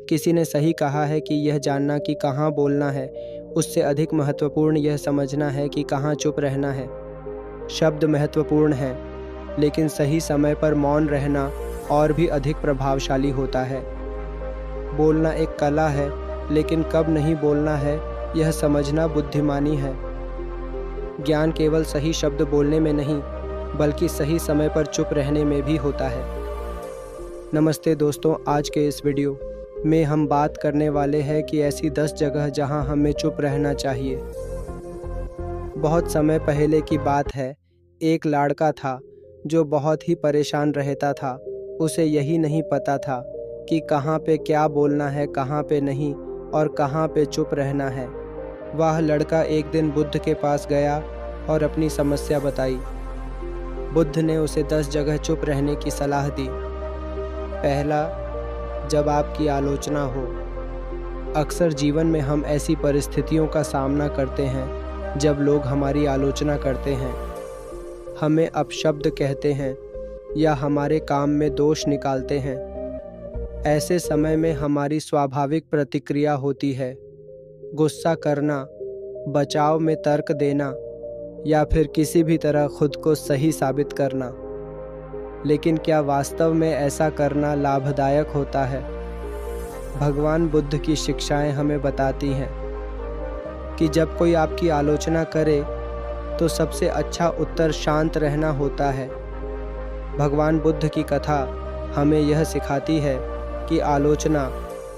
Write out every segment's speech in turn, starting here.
किसी ने सही कहा है कि यह जानना कि कहाँ बोलना है उससे अधिक महत्वपूर्ण यह समझना है कि कहाँ चुप रहना है। शब्द महत्वपूर्ण हैं, लेकिन सही समय पर मौन रहना और भी अधिक प्रभावशाली होता है। बोलना एक कला है, लेकिन कब नहीं बोलना है यह समझना बुद्धिमानी है। ज्ञान केवल सही शब्द बोलने में नहीं, बल्कि सही समय पर चुप रहने में भी होता है। नमस्ते दोस्तों, आज के इस वीडियो में हम बात करने वाले हैं कि ऐसी 10 जगह जहां हमें चुप रहना चाहिए। बहुत समय पहले की बात है, एक लड़का था जो बहुत ही परेशान रहता था। उसे यही नहीं पता था कि कहाँ पे क्या बोलना है, कहाँ पे नहीं, और कहाँ पे चुप रहना है। वह लड़का एक दिन बुद्ध के पास गया और अपनी समस्या बताई। बुद्ध ने उसे 10 जगह चुप रहने की सलाह दी। पहला, जब आपकी आलोचना हो। अक्सर जीवन में हम ऐसी परिस्थितियों का सामना करते हैं जब लोग हमारी आलोचना करते हैं, हमें अपशब्द कहते हैं या हमारे काम में दोष निकालते हैं। ऐसे समय में हमारी स्वाभाविक प्रतिक्रिया होती है गुस्सा करना, बचाव में तर्क देना या फिर किसी भी तरह खुद को सही साबित करना। लेकिन क्या वास्तव में ऐसा करना लाभदायक होता है? भगवान बुद्ध की शिक्षाएं हमें बताती हैं कि जब कोई आपकी आलोचना करे तो सबसे अच्छा उत्तर शांत रहना होता है। भगवान बुद्ध की कथा हमें यह सिखाती है कि आलोचना,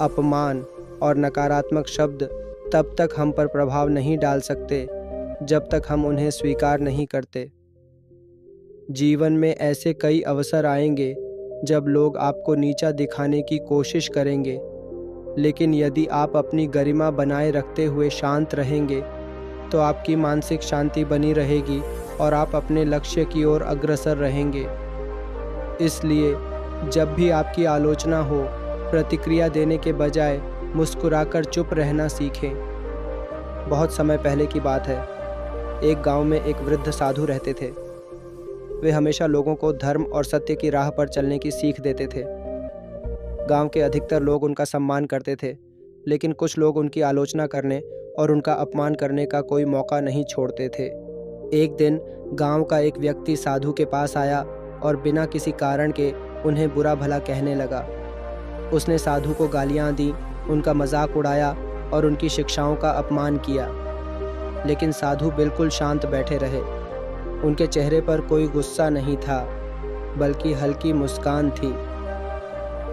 अपमान और नकारात्मक शब्द तब तक हम पर प्रभाव नहीं डाल सकते जब तक हम उन्हें स्वीकार नहीं करते। जीवन में ऐसे कई अवसर आएंगे जब लोग आपको नीचा दिखाने की कोशिश करेंगे, लेकिन यदि आप अपनी गरिमा बनाए रखते हुए शांत रहेंगे तो आपकी मानसिक शांति बनी रहेगी और आप अपने लक्ष्य की ओर अग्रसर रहेंगे। इसलिए जब भी आपकी आलोचना हो, प्रतिक्रिया देने के बजाय मुस्कुराकर चुप रहना सीखें। बहुत समय पहले की बात है, एक गांव में एक वृद्ध साधु रहते थे। वे हमेशा लोगों को धर्म और सत्य की राह पर चलने की सीख देते थे। गांव के अधिकतर लोग उनका सम्मान करते थे, लेकिन कुछ लोग उनकी आलोचना करने और उनका अपमान करने का कोई मौका नहीं छोड़ते थे। एक दिन गांव का एक व्यक्ति साधु के पास आया और बिना किसी कारण के उन्हें बुरा भला कहने लगा। उसने साधु को गालियां दी, उनका मजाक उड़ाया और उनकी शिक्षाओं का अपमान किया। लेकिन साधु बिल्कुल शांत बैठे रहे। उनके चेहरे पर कोई गुस्सा नहीं था, बल्कि हल्की मुस्कान थी।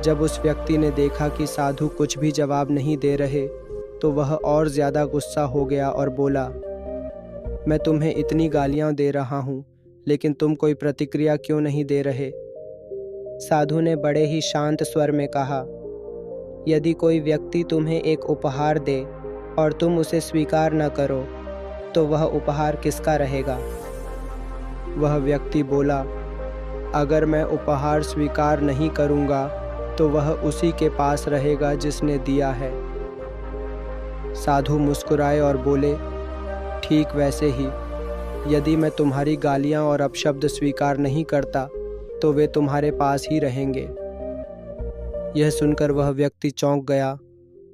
जब उस व्यक्ति ने देखा कि साधु कुछ भी जवाब नहीं दे रहे, तो वह और ज़्यादा गुस्सा हो गया और बोला, मैं तुम्हें इतनी गालियां दे रहा हूँ, लेकिन तुम कोई प्रतिक्रिया क्यों नहीं दे रहे? साधु ने बड़े ही शांत स्वर में कहा, यदि कोई व्यक्ति तुम्हें एक उपहार दे और तुम उसे स्वीकार न करो, तो वह उपहार किसका रहेगा? वह व्यक्ति बोला, अगर मैं उपहार स्वीकार नहीं करूँगा तो वह उसी के पास रहेगा जिसने दिया है। साधु मुस्कुराए और बोले, ठीक वैसे ही, यदि मैं तुम्हारी गालियाँ और अपशब्द स्वीकार नहीं करता तो वे तुम्हारे पास ही रहेंगे। यह सुनकर वह व्यक्ति चौंक गया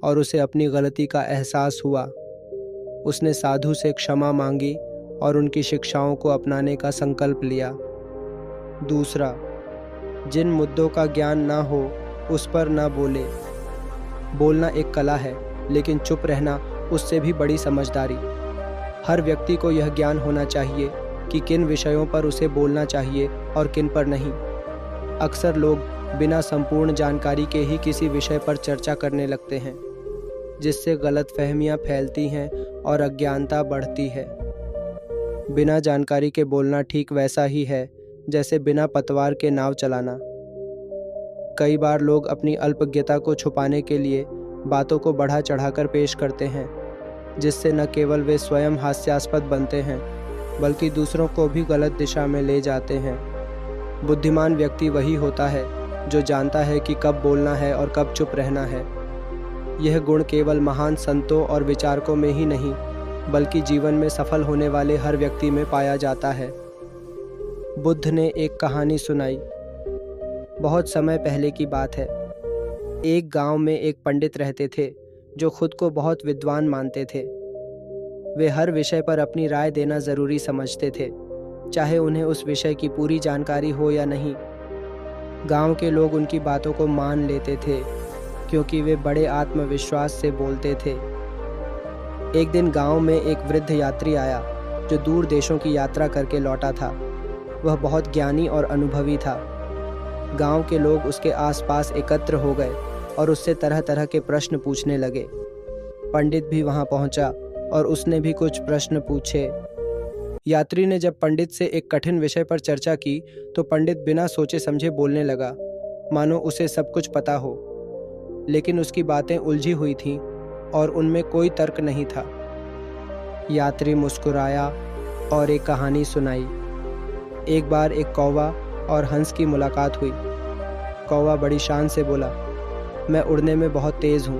और उसे अपनी गलती का एहसास हुआ। उसने साधु से क्षमा मांगी और उनकी शिक्षाओं को अपनाने का संकल्प लिया। दूसरा, जिन मुद्दों का ज्ञान ना हो उस पर ना बोले। बोलना एक कला है, लेकिन चुप रहना उससे भी बड़ी समझदारी। हर व्यक्ति को यह ज्ञान होना चाहिए कि किन विषयों पर उसे बोलना चाहिए और किन पर नहीं। अक्सर लोग बिना संपूर्ण जानकारी के ही किसी विषय पर चर्चा करने लगते हैं, जिससे गलतफहमियां फैलती हैं और अज्ञानता बढ़ती है। बिना जानकारी के बोलना ठीक वैसा ही है जैसे बिना पतवार के नाव चलाना। कई बार लोग अपनी अल्पज्ञता को छुपाने के लिए बातों को बढ़ा चढ़ाकर पेश करते हैं, जिससे न केवल वे स्वयं हास्यास्पद बनते हैं, बल्कि दूसरों को भी गलत दिशा में ले जाते हैं। बुद्धिमान व्यक्ति वही होता है जो जानता है कि कब बोलना है और कब चुप रहना है। यह गुण केवल महान संतों और विचारकों में ही नहीं, बल्कि जीवन में सफल होने वाले हर व्यक्ति में पाया जाता है। बुद्ध ने एक कहानी सुनाई। बहुत समय पहले की बात है। एक गांव में एक पंडित रहते थे जो खुद को बहुत विद्वान मानते थे। वे हर विषय पर अपनी राय देना ज़रूरी समझते थे, चाहे उन्हें उस विषय की पूरी जानकारी हो या नहीं। गांव के लोग उनकी बातों को मान लेते थे क्योंकि वे बड़े आत्मविश्वास से बोलते थे। एक दिन गांव में एक वृद्ध यात्री आया जो दूर देशों की यात्रा करके लौटा था। वह बहुत ज्ञानी और अनुभवी था। गांव के लोग उसके आसपास एकत्र हो गए और उससे तरह तरह के प्रश्न पूछने लगे। पंडित भी वहां पहुंचा और उसने भी कुछ प्रश्न पूछे। यात्री ने जब पंडित से एक कठिन विषय पर चर्चा की तो पंडित बिना सोचे समझे बोलने लगा, मानो उसे सब कुछ पता हो। लेकिन उसकी बातें उलझी हुई थीं और उनमें कोई तर्क नहीं था। यात्री मुस्कुराया और एक कहानी सुनाई। एक बार एक कौवा और हंस की मुलाकात हुई। कौवा बड़ी शान से बोला, मैं उड़ने में बहुत तेज़ हूँ।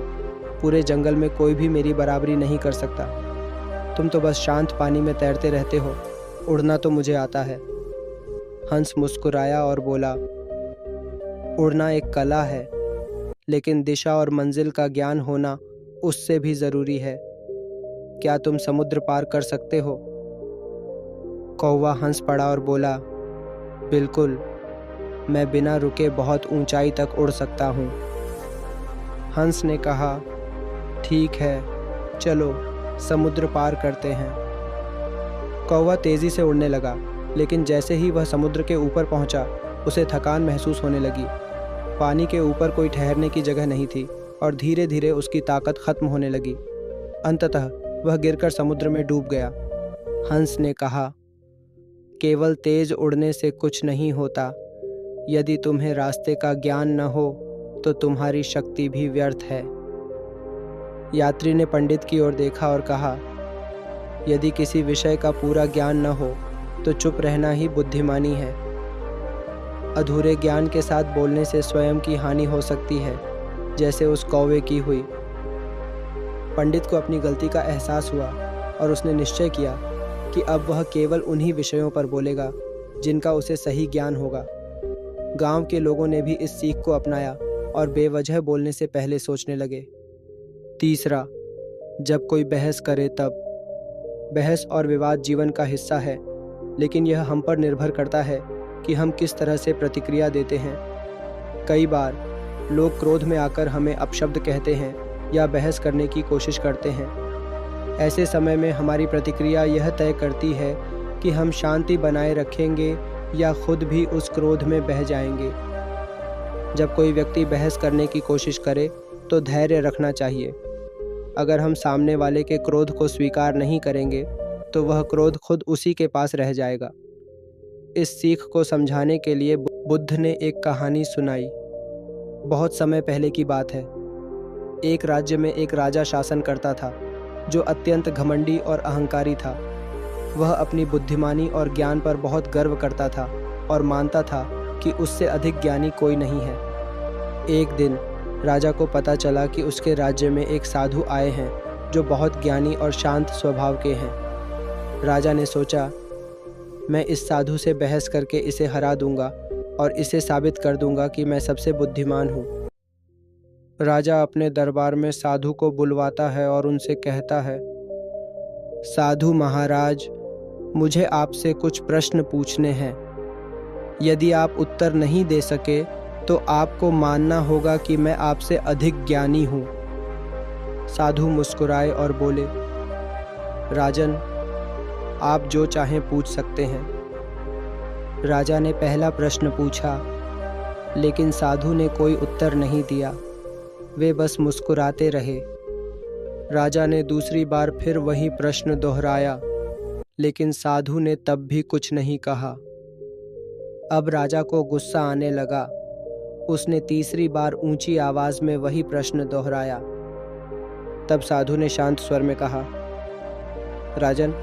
पूरे जंगल में कोई भी मेरी बराबरी नहीं कर सकता। तुम तो बस शांत पानी में तैरते रहते हो, उड़ना तो मुझे आता है। हंस मुस्कुराया और बोला, उड़ना एक कला है, लेकिन दिशा और मंजिल का ज्ञान होना उससे भी ज़रूरी है। क्या तुम समुद्र पार कर सकते हो? कौवा हंस पड़ा और बोला, बिल्कुल, मैं बिना रुके बहुत ऊंचाई तक उड़ सकता हूँ। हंस ने कहा, ठीक है, चलो समुद्र पार करते हैं। कौवा तेज़ी से उड़ने लगा, लेकिन जैसे ही वह समुद्र के ऊपर पहुंचा, उसे थकान महसूस होने लगी। पानी के ऊपर कोई ठहरने की जगह नहीं थी और धीरे धीरे उसकी ताकत खत्म होने लगी। अंततः वह गिरकर समुद्र में डूब गया। हंस ने कहा, केवल तेज उड़ने से कुछ नहीं होता। यदि तुम्हें रास्ते का ज्ञान न हो तो तुम्हारी शक्ति भी व्यर्थ है। यात्री ने पंडित की ओर देखा और कहा, यदि किसी विषय का पूरा ज्ञान न हो तो चुप रहना ही बुद्धिमानी है। अधूरे ज्ञान के साथ बोलने से स्वयं की हानि हो सकती है, जैसे उस कौवे की हुई। पंडित को अपनी गलती का एहसास हुआ और उसने निश्चय किया कि अब वह केवल उन्हीं विषयों पर बोलेगा जिनका उसे सही ज्ञान होगा। गांव के लोगों ने भी इस सीख को अपनाया और बेवजह बोलने से पहले सोचने लगे। तीसरा, जब कोई बहस करे तब। बहस और विवाद जीवन का हिस्सा है, लेकिन यह हम पर निर्भर करता है कि हम किस तरह से प्रतिक्रिया देते हैं। कई बार लोग क्रोध में आकर हमें अपशब्द कहते हैं या बहस करने की कोशिश करते हैं। ऐसे समय में हमारी प्रतिक्रिया यह तय करती है कि हम शांति बनाए रखेंगे या खुद भी उस क्रोध में बह जाएंगे। जब कोई व्यक्ति बहस करने की कोशिश करे तो धैर्य रखना चाहिए। अगर हम सामने वाले के क्रोध को स्वीकार नहीं करेंगे तो वह क्रोध खुद उसी के पास रह जाएगा। इस सीख को समझाने के लिए बुद्ध ने एक कहानी सुनाई। बहुत समय पहले की बात है। एक राज्य में एक राजा शासन करता था जो अत्यंत घमंडी और अहंकारी था। वह अपनी बुद्धिमानी और ज्ञान पर बहुत गर्व करता था और मानता था कि उससे अधिक ज्ञानी कोई नहीं है। एक दिन राजा को पता चला कि उसके राज्य में एक साधु आए हैं जो बहुत ज्ञानी और शांत स्वभाव के हैं। राजा ने सोचा, मैं इस साधु से बहस करके इसे हरा दूंगा और इसे साबित कर दूंगा कि मैं सबसे बुद्धिमान हूँ। राजा अपने दरबार में साधु को बुलवाता है और उनसे कहता है, साधु महाराज, मुझे आपसे कुछ प्रश्न पूछने हैं। यदि आप उत्तर नहीं दे सके तो आपको मानना होगा कि मैं आपसे अधिक ज्ञानी हूँ। साधु मुस्कुराए और बोले, राजन, आप जो चाहें पूछ सकते हैं। राजा ने पहला प्रश्न पूछा, लेकिन साधु ने कोई उत्तर नहीं दिया। वे बस मुस्कुराते रहे। राजा ने दूसरी बार फिर वही प्रश्न दोहराया, लेकिन साधु ने तब भी कुछ नहीं कहा। अब राजा को गुस्सा आने लगा। उसने तीसरी बार ऊंची आवाज में वही प्रश्न दोहराया। तब साधु ने शांत स्वर में कहा, राजन,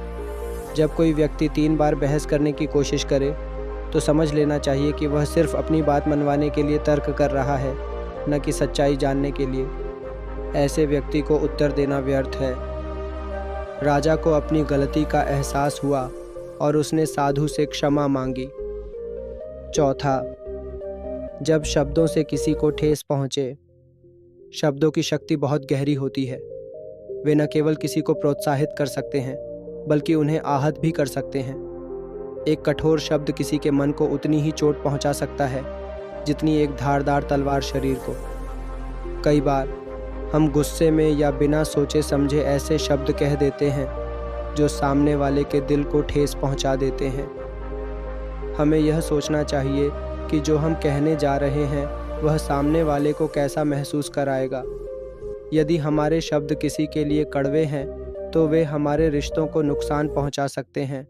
जब कोई व्यक्ति 3 बार बहस करने की कोशिश करे तो समझ लेना चाहिए कि वह सिर्फ अपनी बात मनवाने के लिए तर्क कर रहा है, न कि सच्चाई जानने के लिए। ऐसे व्यक्ति को उत्तर देना व्यर्थ है। राजा को अपनी गलती का एहसास हुआ और उसने साधु से क्षमा मांगी। चौथा, जब शब्दों से किसी को ठेस पहुँचे शब्दों की शक्ति बहुत गहरी होती है। वे न केवल किसी को प्रोत्साहित कर सकते हैं बल्कि उन्हें आहत भी कर सकते हैं। एक कठोर शब्द किसी के मन को उतनी ही चोट पहुंचा सकता है जितनी एक धारदार तलवार शरीर को। कई बार हम गुस्से में या बिना सोचे समझे ऐसे शब्द कह देते हैं जो सामने वाले के दिल को ठेस पहुंचा देते हैं। हमें यह सोचना चाहिए कि जो हम कहने जा रहे हैं वह सामने वाले को कैसा महसूस कराएगा। यदि हमारे शब्द किसी के लिए कड़वे हैं तो वे हमारे रिश्तों को नुकसान पहुंचा सकते हैं।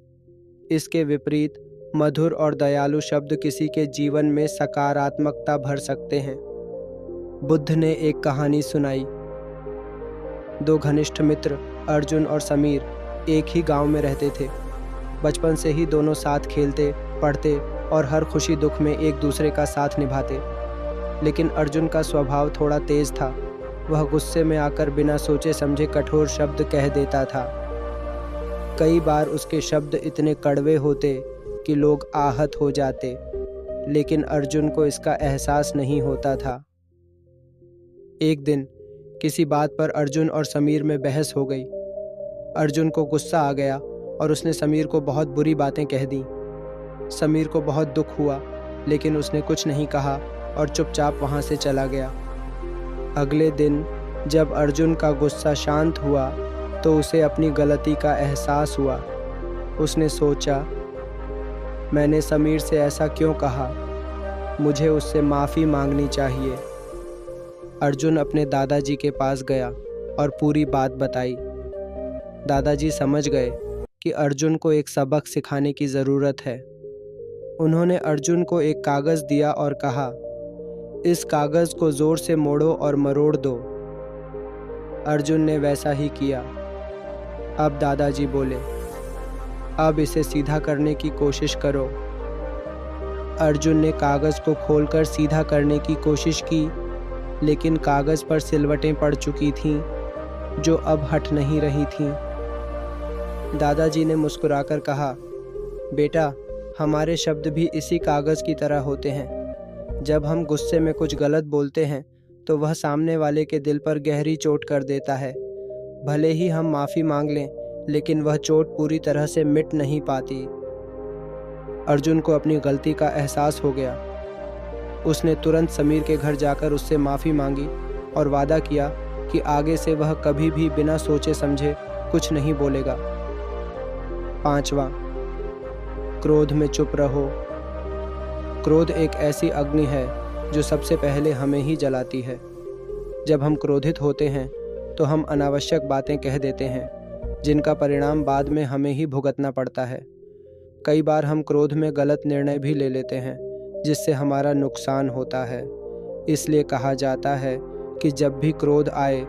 इसके विपरीत मधुर और दयालु शब्द किसी के जीवन में सकारात्मकता भर सकते हैं। बुद्ध ने एक कहानी सुनाई। दो घनिष्ठ मित्र अर्जुन और समीर एक ही गांव में रहते थे। बचपन से ही दोनों साथ खेलते, पढ़ते और हर खुशी दुख में एक दूसरे का साथ निभाते। लेकिन अर्जुन का स्वभाव थोड़ा तेज था। वह गुस्से में आकर बिना सोचे समझे कठोर शब्द कह देता था। कई बार उसके शब्द इतने कड़वे होते कि लोग आहत हो जाते, लेकिन अर्जुन को इसका एहसास नहीं होता था। एक दिन किसी बात पर अर्जुन और समीर में बहस हो गई। अर्जुन को गुस्सा आ गया और उसने समीर को बहुत बुरी बातें कह दी। समीर को बहुत दुख हुआ, लेकिन उसने कुछ नहीं कहा और चुपचाप वहां से चला गया। अगले दिन जब अर्जुन का गुस्सा शांत हुआ तो उसे अपनी गलती का एहसास हुआ। उसने सोचा, मैंने समीर से ऐसा क्यों कहा? मुझे उससे माफ़ी मांगनी चाहिए। अर्जुन अपने दादाजी के पास गया और पूरी बात बताई। दादाजी समझ गए कि अर्जुन को एक सबक सिखाने की ज़रूरत है। उन्होंने अर्जुन को एक कागज़ दिया और कहा, इस कागज़ को ज़ोर से मोड़ो और मरोड़ दो। अर्जुन ने वैसा ही किया। अब दादाजी बोले, अब इसे सीधा करने की कोशिश करो। अर्जुन ने कागज़ को खोलकर सीधा करने की कोशिश की, लेकिन कागज़ पर सिलवटें पड़ चुकी थीं जो अब हट नहीं रही थीं। दादाजी ने मुस्कुराकर कहा, बेटा, हमारे शब्द भी इसी कागज़ की तरह होते हैं। जब हम गुस्से में कुछ गलत बोलते हैं तो वह सामने वाले के दिल पर गहरी चोट कर देता है। भले ही हम माफ़ी मांग लें, लेकिन वह चोट पूरी तरह से मिट नहीं पाती। अर्जुन को अपनी गलती का एहसास हो गया। उसने तुरंत समीर के घर जाकर उससे माफ़ी मांगी और वादा किया कि आगे से वह कभी भी बिना सोचे समझे कुछ नहीं बोलेगा। 5वां, क्रोध में चुप रहो। क्रोध एक ऐसी अग्नि है जो सबसे पहले हमें ही जलाती है। जब हम क्रोधित होते हैं तो हम अनावश्यक बातें कह देते हैं जिनका परिणाम बाद में हमें ही भुगतना पड़ता है। कई बार हम क्रोध में गलत निर्णय भी ले लेते हैं जिससे हमारा नुकसान होता है। इसलिए कहा जाता है कि जब भी क्रोध आए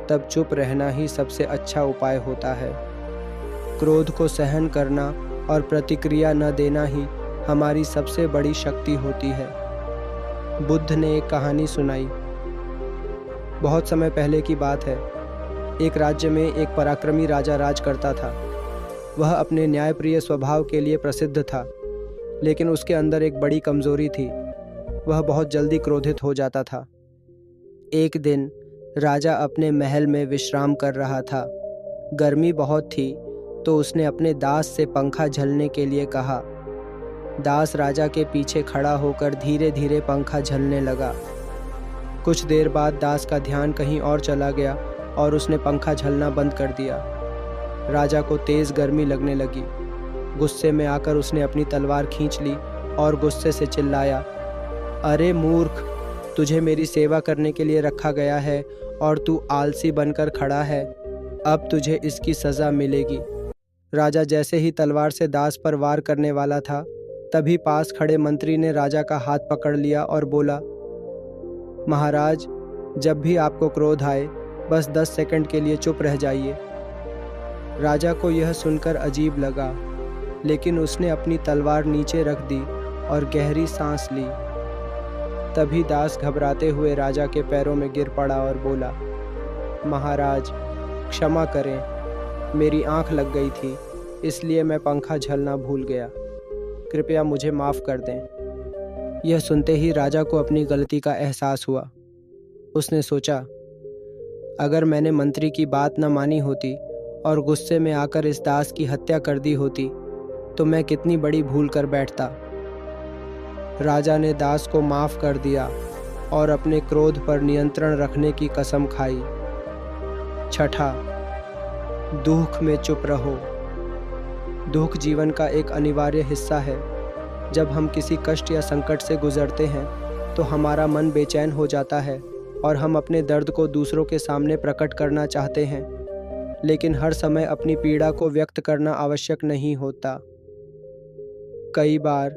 तब चुप रहना ही सबसे अच्छा उपाय होता है। क्रोध को सहन करना और प्रतिक्रिया न देना ही हमारी सबसे बड़ी शक्ति होती है। बुद्ध ने एक कहानी सुनाई। बहुत समय पहले की बात है। एक राज्य में एक पराक्रमी राजा राज करता था। वह अपने न्यायप्रिय स्वभाव के लिए प्रसिद्ध था, लेकिन उसके अंदर एक बड़ी कमजोरी थी। वह बहुत जल्दी क्रोधित हो जाता था। एक दिन राजा अपने महल में विश्राम कर रहा था। गर्मी बहुत थी तो उसने अपने दास से पंखा झलने के लिए कहा। दास राजा के पीछे खड़ा होकर धीरे धीरे पंखा झलने लगा। कुछ देर बाद दास का ध्यान कहीं और चला गया और उसने पंखा झलना बंद कर दिया। राजा को तेज़ गर्मी लगने लगी। गुस्से में आकर उसने अपनी तलवार खींच ली और गुस्से से चिल्लाया, अरे मूर्ख, तुझे मेरी सेवा करने के लिए रखा गया है और तू आलसी बनकर खड़ा है। अब तुझे इसकी सज़ा मिलेगी। राजा जैसे ही तलवार से दास पर वार करने वाला था, तभी पास खड़े मंत्री ने राजा का हाथ पकड़ लिया और बोला, महाराज, जब भी आपको क्रोध आए बस 10 सेकंड के लिए चुप रह जाइए। राजा को यह सुनकर अजीब लगा, लेकिन उसने अपनी तलवार नीचे रख दी और गहरी सांस ली। तभी दास घबराते हुए राजा के पैरों में गिर पड़ा और बोला, महाराज, क्षमा करें, मेरी आंख लग गई थी, इसलिए मैं पंखा झलना भूल गया। कृपया मुझे माफ़ कर दें। यह सुनते ही राजा को अपनी गलती का एहसास हुआ। उसने सोचा, अगर मैंने मंत्री की बात न मानी होती और गुस्से में आकर इस दास की हत्या कर दी होती तो मैं कितनी बड़ी भूल कर बैठता। राजा ने दास को माफ़ कर दिया और अपने क्रोध पर नियंत्रण रखने की कसम खाई। छठा, दुख में चुप रहो। दुख जीवन का एक अनिवार्य हिस्सा है। जब हम किसी कष्ट या संकट से गुजरते हैं तो हमारा मन बेचैन हो जाता है और हम अपने दर्द को दूसरों के सामने प्रकट करना चाहते हैं, लेकिन हर समय अपनी पीड़ा को व्यक्त करना आवश्यक नहीं होता। कई बार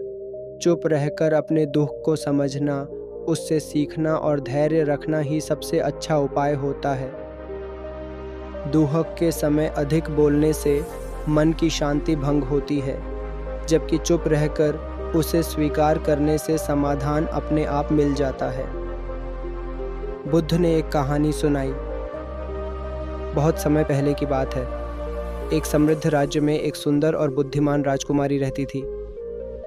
चुप रहकर अपने दुख को समझना, उससे सीखना और धैर्य रखना ही सबसे अच्छा उपाय होता है। दुख के समय अधिक बोलने से मन की शांति भंग होती है, जबकि चुप रहकर उसे स्वीकार करने से समाधान अपने आप मिल जाता है। बुद्ध ने एक कहानी सुनाई। बहुत समय पहले की बात है। एक समृद्ध राज्य में एक सुंदर और बुद्धिमान राजकुमारी रहती थी।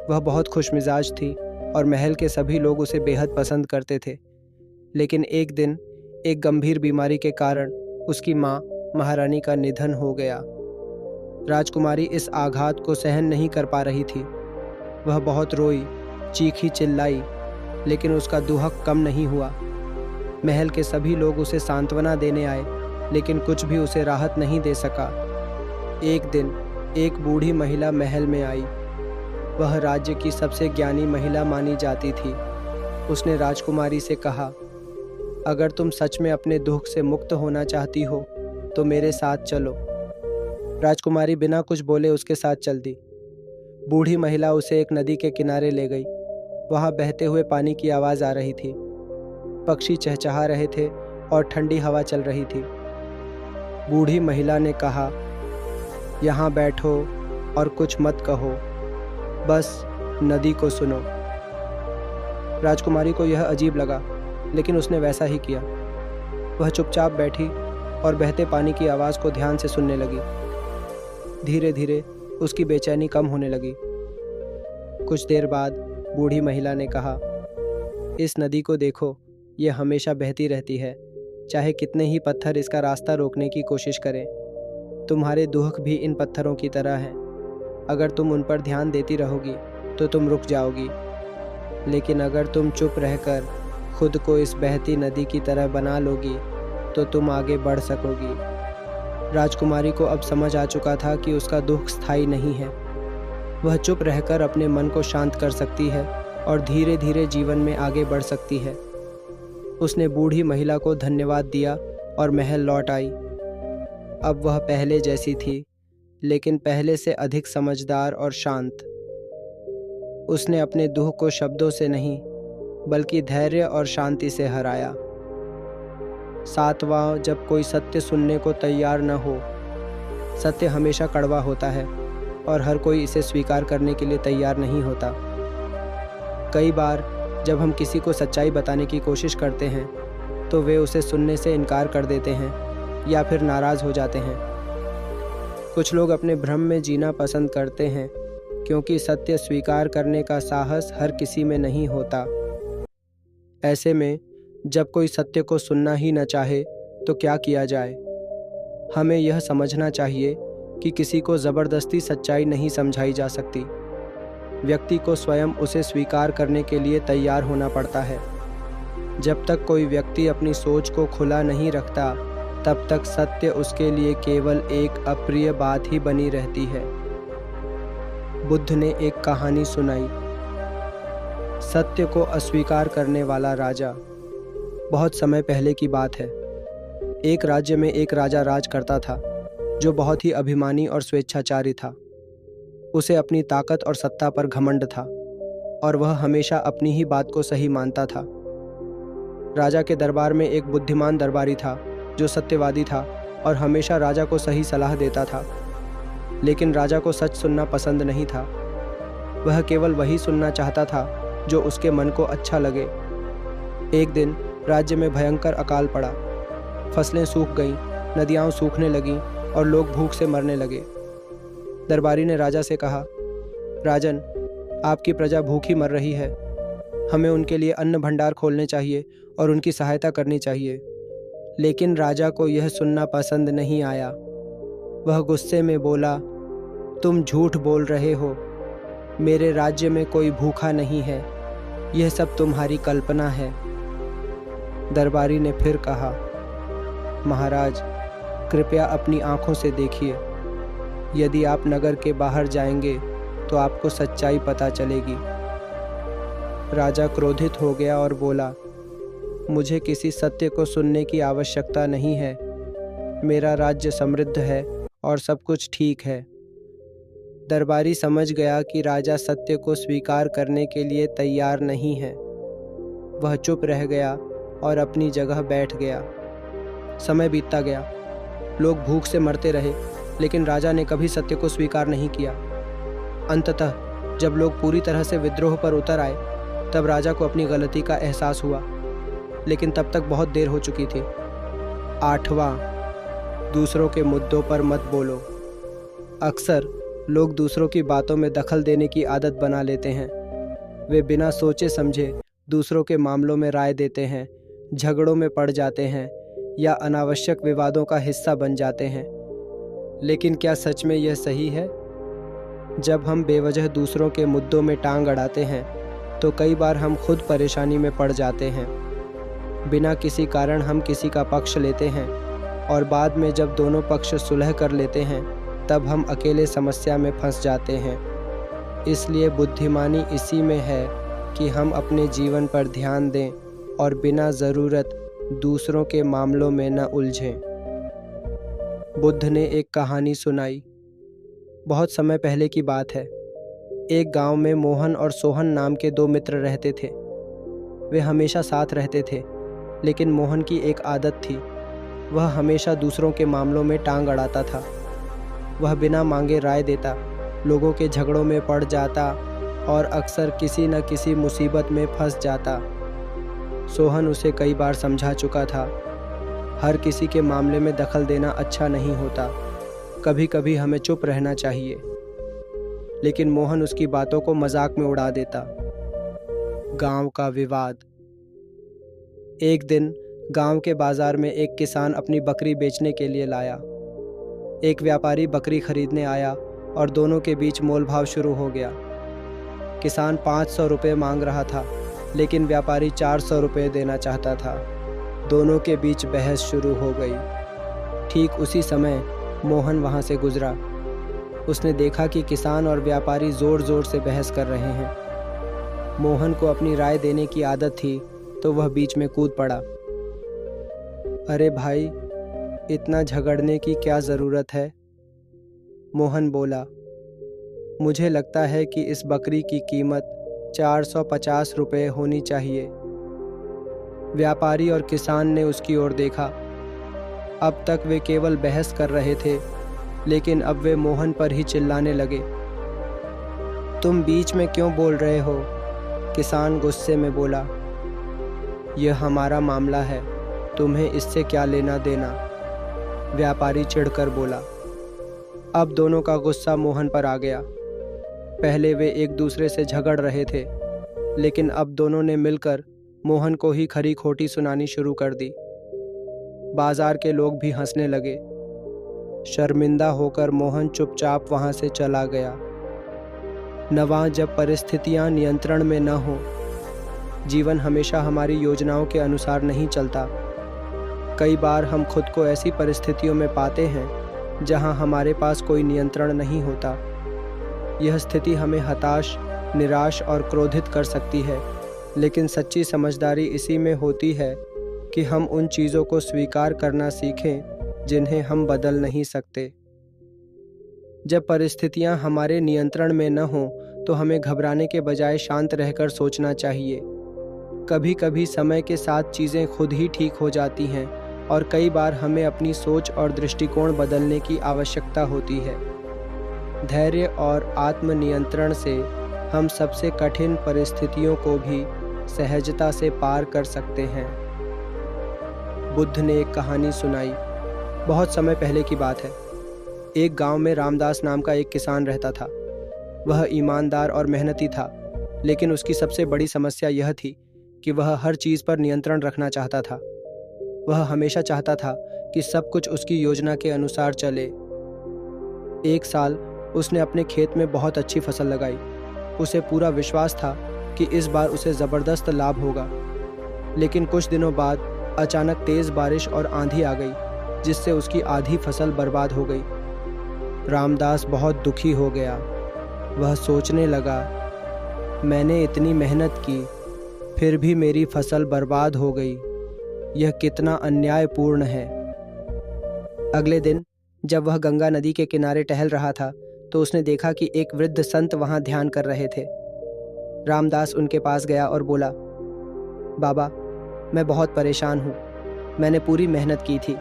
वह बहुत खुशमिजाज थी और महल के सभी लोग उसे बेहद पसंद करते थे। लेकिन एक दिन एक गंभीर बीमारी के कारण उसकी माँ महारानी का निधन हो गया। राजकुमारी इस आघात को सहन नहीं कर पा रही थी। वह बहुत रोई, चीखी चिल्लाई, लेकिन उसका दुख कम नहीं हुआ। महल के सभी लोग उसे सांत्वना देने आए, लेकिन कुछ भी उसे राहत नहीं दे सका। एक दिन एक बूढ़ी महिला महल में आई। वह राज्य की सबसे ज्ञानी महिला मानी जाती थी। उसने राजकुमारी से कहा, अगर तुम सच में अपने दुख से मुक्त होना चाहती हो तो मेरे साथ चलो। राजकुमारी बिना कुछ बोले उसके साथ चल दी। बूढ़ी महिला उसे एक नदी के किनारे ले गई। वहाँ बहते हुए पानी की आवाज़ आ रही थी। पक्षी चहचहा रहे थे और ठंडी हवा चल रही थी। बूढ़ी महिला ने कहा, यहाँ बैठो और कुछ मत कहो, बस नदी को सुनो। राजकुमारी को यह अजीब लगा, लेकिन उसने वैसा ही किया। वह चुपचाप बैठी और बहते पानी की आवाज़ को ध्यान से सुनने लगी। धीरे धीरे उसकी बेचैनी कम होने लगी। कुछ देर बाद बूढ़ी महिला ने कहा, इस नदी को देखो, ये हमेशा बहती रहती है, चाहे कितने ही पत्थर इसका रास्ता रोकने की कोशिश करें। तुम्हारे दुख भी इन पत्थरों की तरह हैं। अगर तुम उन पर ध्यान देती रहोगी तो तुम रुक जाओगी, लेकिन अगर तुम चुप रहकर खुद को इस बहती नदी की तरह बना लोगी तो तुम आगे बढ़ सकोगी। राजकुमारी को अब समझ आ चुका था कि उसका दुख स्थायी नहीं है। वह चुप रहकर अपने मन को शांत कर सकती है और धीरे धीरे जीवन में आगे बढ़ सकती है। उसने बूढ़ी महिला को धन्यवाद दिया और महल लौट आई। अब वह पहले जैसी थी, लेकिन पहले से अधिक समझदार और शांत। उसने अपने दुख को शब्दों से नहीं, बल्कि धैर्य और शांति से हराया। सातवां, जब कोई सत्य सुनने को तैयार न हो। सत्य हमेशा कड़वा होता है और हर कोई इसे स्वीकार करने के लिए तैयार नहीं होता। कई बार जब हम किसी को सच्चाई बताने की कोशिश करते हैं तो वे उसे सुनने से इनकार कर देते हैं या फिर नाराज़ हो जाते हैं। कुछ लोग अपने भ्रम में जीना पसंद करते हैं, क्योंकि सत्य स्वीकार करने का साहस हर किसी में नहीं होता। ऐसे में जब कोई सत्य को सुनना ही न चाहे तो क्या किया जाए? हमें यह समझना चाहिए कि किसी को ज़बरदस्ती सच्चाई नहीं समझाई जा सकती। व्यक्ति को स्वयं उसे स्वीकार करने के लिए तैयार होना पड़ता है। जब तक कोई व्यक्ति अपनी सोच को खुला नहीं रखता, तब तक सत्य उसके लिए केवल एक अप्रिय बात ही बनी रहती है। बुद्ध ने एक कहानी सुनाई। सत्य को अस्वीकार करने वाला राजा। बहुत समय पहले की बात है। एक राज्य में एक राजा राज करता था, जो बहुत ही अभिमानी और स्वेच्छाचारी था। उसे अपनी ताकत और सत्ता पर घमंड था और वह हमेशा अपनी ही बात को सही मानता था। राजा के दरबार में एक बुद्धिमान दरबारी था, जो सत्यवादी था और हमेशा राजा को सही सलाह देता था। लेकिन राजा को सच सुनना पसंद नहीं था। वह केवल वही सुनना चाहता था जो उसके मन को अच्छा लगे। एक दिन राज्य में भयंकर अकाल पड़ा। फसलें सूख गईं, नदियाँ सूखने लगीं और लोग भूख से मरने लगे। दरबारी ने राजा से कहा, राजन, आपकी प्रजा भूखी मर रही है। हमें उनके लिए अन्न भंडार खोलने चाहिए और उनकी सहायता करनी चाहिए। लेकिन राजा को यह सुनना पसंद नहीं आया। वह गुस्से में बोला, तुम झूठ बोल रहे हो। मेरे राज्य में कोई भूखा नहीं है। यह सब तुम्हारी कल्पना है। दरबारी ने फिर कहा, महाराज, कृपया अपनी आंखों से देखिए। यदि आप नगर के बाहर जाएंगे तो आपको सच्चाई पता चलेगी। राजा क्रोधित हो गया और बोला, मुझे किसी सत्य को सुनने की आवश्यकता नहीं है। मेरा राज्य समृद्ध है और सब कुछ ठीक है। दरबारी समझ गया कि राजा सत्य को स्वीकार करने के लिए तैयार नहीं है। वह चुप रह गया और अपनी जगह बैठ गया। समय बीतता गया। लोग भूख से मरते रहे, लेकिन राजा ने कभी सत्य को स्वीकार नहीं किया। अंततः जब लोग पूरी तरह से विद्रोह पर उतर आए, तब राजा को अपनी गलती का एहसास हुआ, लेकिन तब तक बहुत देर हो चुकी थी। 8वां, दूसरों के मुद्दों पर मत बोलो। अक्सर लोग दूसरों की बातों में दखल देने की आदत बना लेते हैं। वे बिना सोचे समझे दूसरों के मामलों में राय देते हैं, झगड़ों में पड़ जाते हैं या अनावश्यक विवादों का हिस्सा बन जाते हैं। लेकिन क्या सच में यह सही है? जब हम बेवजह दूसरों के मुद्दों में टांग अड़ाते हैं तो कई बार हम खुद परेशानी में पड़ जाते हैं। बिना किसी कारण हम किसी का पक्ष लेते हैं और बाद में जब दोनों पक्ष सुलह कर लेते हैं तब हम अकेले समस्या में फंस जाते हैं। इसलिए बुद्धिमानी इसी में है कि हम अपने जीवन पर ध्यान दें और बिना ज़रूरत दूसरों के मामलों में न उलझें। बुद्ध ने एक कहानी सुनाई। बहुत समय पहले की बात है। एक गांव में मोहन और सोहन नाम के 2 मित्र रहते थे। वे हमेशा साथ रहते थे, लेकिन मोहन की एक आदत थी। वह हमेशा दूसरों के मामलों में टांग अड़ाता था। वह बिना मांगे राय देता, लोगों के झगड़ों में पड़ जाता और अक्सर किसी न किसी मुसीबत में फंस जाता। सोहन उसे कई बार समझा चुका था। हर किसी के मामले में दखल देना अच्छा नहीं होता। कभी कभी हमें चुप रहना चाहिए। लेकिन मोहन उसकी बातों को मजाक में उड़ा देता। गांव का विवाद। एक दिन गांव के बाजार में एक किसान अपनी बकरी बेचने के लिए लाया। एक व्यापारी बकरी खरीदने आया और दोनों के बीच मोलभाव शुरू हो गया। किसान 500 रुपये मांग रहा था, लेकिन व्यापारी 400 रुपये देना चाहता था। दोनों के बीच बहस शुरू हो गई। ठीक उसी समय मोहन वहां से गुजरा। उसने देखा कि किसान और व्यापारी ज़ोर ज़ोर से बहस कर रहे हैं। मोहन को अपनी राय देने की आदत थी, तो वह बीच में कूद पड़ा। अरे भाई, इतना झगड़ने की क्या ज़रूरत है? मोहन बोला, मुझे लगता है कि इस बकरी की कीमत 450 रुपये होनी चाहिए। व्यापारी और किसान ने उसकी ओर देखा। अब तक वे केवल बहस कर रहे थे, लेकिन अब वे मोहन पर ही चिल्लाने लगे। तुम बीच में क्यों बोल रहे हो? किसान गुस्से में बोला, यह हमारा मामला है, तुम्हें इससे क्या लेना देना? व्यापारी चिढ़कर बोला। अब दोनों का गुस्सा मोहन पर आ गया। पहले वे एक दूसरे से झगड़ रहे थे, लेकिन अब दोनों ने मिलकर मोहन को ही खरी खोटी सुनानी शुरू कर दी। बाजार के लोग भी हंसने लगे। शर्मिंदा होकर मोहन चुपचाप वहां से चला गया। नवां, जब परिस्थितियां नियंत्रण में न हो, जीवन हमेशा हमारी योजनाओं के अनुसार नहीं चलता। कई बार हम खुद को ऐसी परिस्थितियों में पाते हैं जहां हमारे पास कोई नियंत्रण नहीं होता। यह स्थिति हमें हताश, निराश और क्रोधित कर सकती है, लेकिन सच्ची समझदारी इसी में होती है कि हम उन चीज़ों को स्वीकार करना सीखें जिन्हें हम बदल नहीं सकते। जब परिस्थितियां हमारे नियंत्रण में न हों तो हमें घबराने के बजाय शांत रहकर सोचना चाहिए। कभी कभी समय के साथ चीज़ें खुद ही ठीक हो जाती हैं और कई बार हमें अपनी सोच और दृष्टिकोण बदलने की आवश्यकता होती है। धैर्य और आत्मनियंत्रण से हम सबसे कठिन परिस्थितियों को भी सहजता से पार कर सकते हैं। बुद्ध ने एक कहानी सुनाई। बहुत समय पहले की बात है। एक गांव में रामदास नाम का एक किसान रहता था। वह ईमानदार और मेहनती था, लेकिन उसकी सबसे बड़ी समस्या यह थी कि वह हर चीज़ पर नियंत्रण रखना चाहता था। वह हमेशा चाहता था कि सब कुछ उसकी योजना के अनुसार चले। एक साल उसने अपने खेत में बहुत अच्छी फसल लगाई। उसे पूरा विश्वास था कि इस बार उसे ज़बरदस्त लाभ होगा। लेकिन कुछ दिनों बाद अचानक तेज़ बारिश और आंधी आ गई, जिससे उसकी आधी फसल बर्बाद हो गई। रामदास बहुत दुखी हो गया। वह सोचने लगा, मैंने इतनी मेहनत की, फिर भी मेरी फसल बर्बाद हो गई। यह कितना अन्यायपूर्ण है। अगले दिन जब वह गंगा नदी के किनारे टहल रहा था, तो उसने देखा कि एक वृद्ध संत वहाँ ध्यान कर रहे थे। रामदास उनके पास गया और बोला, बाबा, मैं बहुत परेशान हूँ। मैंने पूरी मेहनत की थी,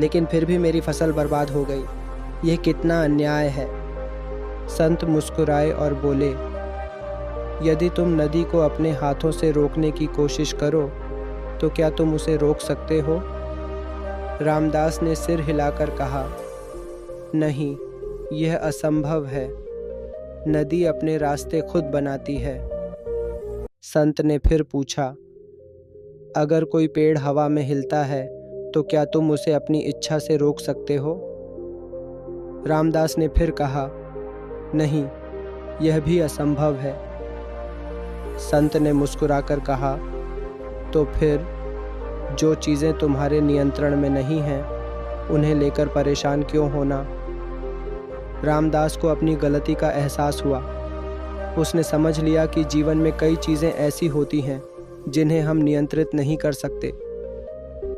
लेकिन फिर भी मेरी फसल बर्बाद हो गई। यह कितना अन्याय है। संत मुस्कुराए और बोले, यदि तुम नदी को अपने हाथों से रोकने की कोशिश करो, तो क्या तुम उसे रोक सकते हो? रामदास ने सिर हिलाकर कहा, नहीं, यह असंभव है। नदी अपने रास्ते खुद बनाती है। संत ने फिर पूछा, अगर कोई पेड़ हवा में हिलता है, तो क्या तुम उसे अपनी इच्छा से रोक सकते हो? रामदास ने फिर कहा, नहीं, यह भी असंभव है। संत ने मुस्कुराकर कहा, तो फिर जो चीज़ें तुम्हारे नियंत्रण में नहीं हैं, उन्हें लेकर परेशान क्यों होना? रामदास को अपनी गलती का एहसास हुआ। उसने समझ लिया कि जीवन में कई चीज़ें ऐसी होती हैं जिन्हें हम नियंत्रित नहीं कर सकते,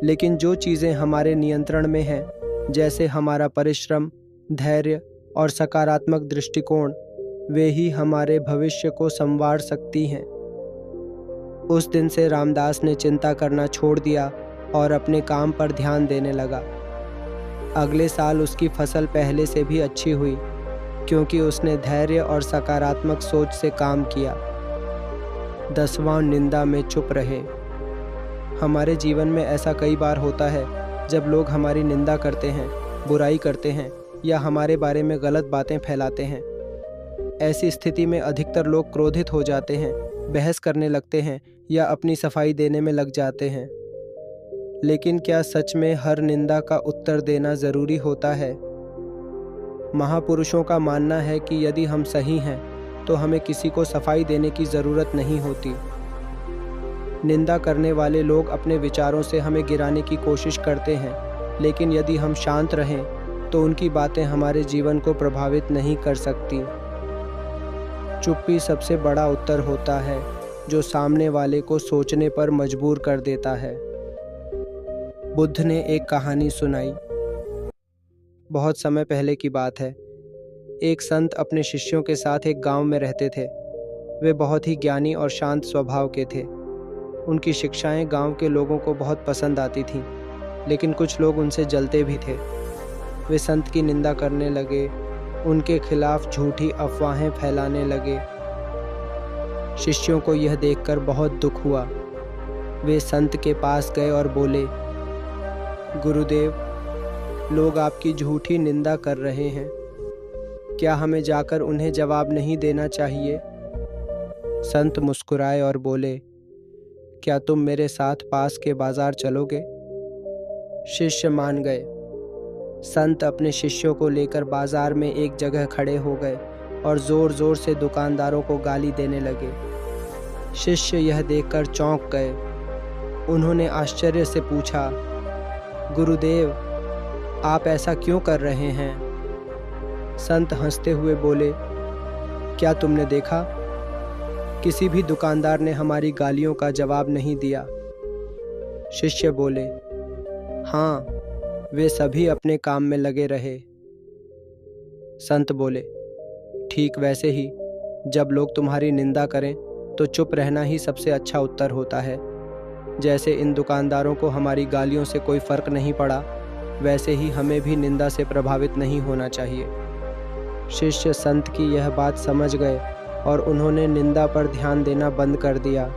लेकिन जो चीज़ें हमारे नियंत्रण में हैं, जैसे हमारा परिश्रम, धैर्य और सकारात्मक दृष्टिकोण, वे ही हमारे भविष्य को संवार सकती हैं। उस दिन से रामदास ने चिंता करना छोड़ दिया और अपने काम पर ध्यान देने लगा। अगले साल उसकी फसल पहले से भी अच्छी हुई, क्योंकि उसने धैर्य और सकारात्मक सोच से काम किया। 10वां निंदा में चुप रहे। हमारे जीवन में ऐसा कई बार होता है जब लोग हमारी निंदा करते हैं, बुराई करते हैं या हमारे बारे में गलत बातें फैलाते हैं। ऐसी स्थिति में अधिकतर लोग क्रोधित हो जाते हैं, बहस करने लगते हैं या अपनी सफाई देने में लग जाते हैं। लेकिन क्या सच में हर निंदा का उत्तर देना ज़रूरी होता है? महापुरुषों का मानना है कि यदि हम सही हैं, तो हमें किसी को सफाई देने की ज़रूरत नहीं होती। निंदा करने वाले लोग अपने विचारों से हमें गिराने की कोशिश करते हैं, लेकिन यदि हम शांत रहें, तो उनकी बातें हमारे जीवन को प्रभावित नहीं कर सकती। चुप्पी सबसे बड़ा उत्तर होता है, जो सामने वाले को सोचने पर मजबूर कर देता है। बुद्ध ने एक कहानी सुनाई। बहुत समय पहले की बात है। एक संत अपने शिष्यों के साथ एक गांव में रहते थे। वे बहुत ही ज्ञानी और शांत स्वभाव के थे। उनकी शिक्षाएं गांव के लोगों को बहुत पसंद आती थीं, लेकिन कुछ लोग उनसे जलते भी थे। वे संत की निंदा करने लगे, उनके खिलाफ झूठी अफवाहें फैलाने लगे। शिष्यों को यह देखकर बहुत दुख हुआ। वे संत के पास गए और बोले, गुरुदेव, लोग आपकी झूठी निंदा कर रहे हैं। क्या हमें जाकर उन्हें जवाब नहीं देना चाहिए? संत मुस्कुराए और बोले, क्या तुम मेरे साथ पास के बाजार चलोगे? शिष्य मान गए। संत अपने शिष्यों को लेकर बाजार में एक जगह खड़े हो गए और जोर जोर से दुकानदारों को गाली देने लगे। शिष्य यह देखकर चौंक गए। उन्होंने आश्चर्य से पूछा, गुरुदेव, आप ऐसा क्यों कर रहे हैं? संत हंसते हुए बोले, क्या तुमने देखा? किसी भी दुकानदार ने हमारी गालियों का जवाब नहीं दिया। शिष्य बोले, हाँ, वे सभी अपने काम में लगे रहे। संत बोले, ठीक वैसे ही जब लोग तुम्हारी निंदा करें तो चुप रहना ही सबसे अच्छा उत्तर होता है। जैसे इन दुकानदारों को हमारी गालियों से कोई फर्क नहीं पड़ा, वैसे ही हमें भी निंदा से प्रभावित नहीं होना चाहिए। शिष्य संत की यह बात समझ गए और उन्होंने निंदा पर ध्यान देना बंद कर दिया।